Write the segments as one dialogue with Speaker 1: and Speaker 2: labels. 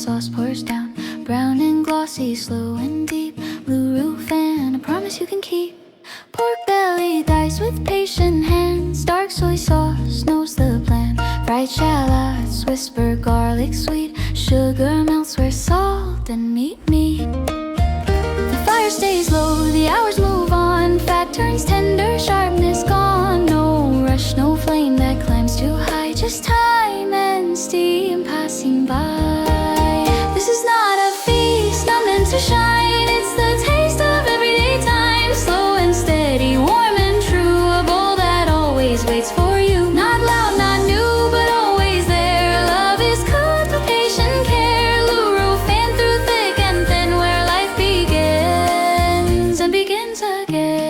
Speaker 1: sauce pours down. Brown and glossy, slow and deep. Rou Fan, a promise you can keep. Pork belly diced with patient hands. Dark soy sauce knows the plan. Fried shallots whisper garlic sweet. Sugar melts where salt and meat meet. The fire stays low, the hours move on. Fat turns tender, sharpness gone. No rush, no flame that climbs too high. Just time and steam passing by. This is not a feast, not meant to shine. It's the taste of everyday time. Slow and steady, warm and true. A bowl that always waits for you. Not loud, not new, but always there. Love is cooked with patient care. Rou Fan through thick and thin, where life begins and begins again.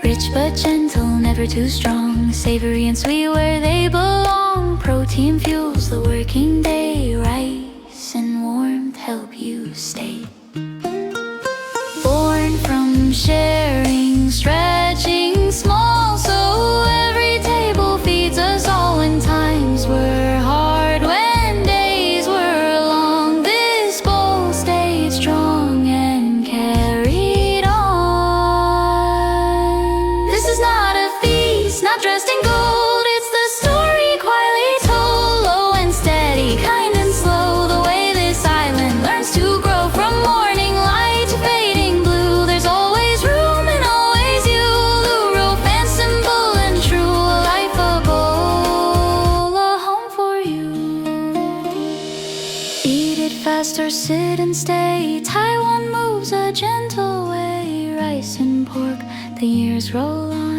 Speaker 1: Rich but gentle, never too strong. Savory and sweet where they belong. Protein fuels the working day. Rice and warmth help you stay. Born from sharing, stretching small, so every table feeds us all. When times were hard, when days were long, this bowl stayed strong and carried on. This is not a feast, not dressed in gold. It's the story quietly told. Low and steady, kind and slow. The way this island learns to grow. From morning light to fading blue, there's always room and always you. Rou Fan, simple and true. A life, a bowl, a home for you. Eat it fast or sit and stay. Taiwan moves a gentle way. Rice and pork, the years roll on.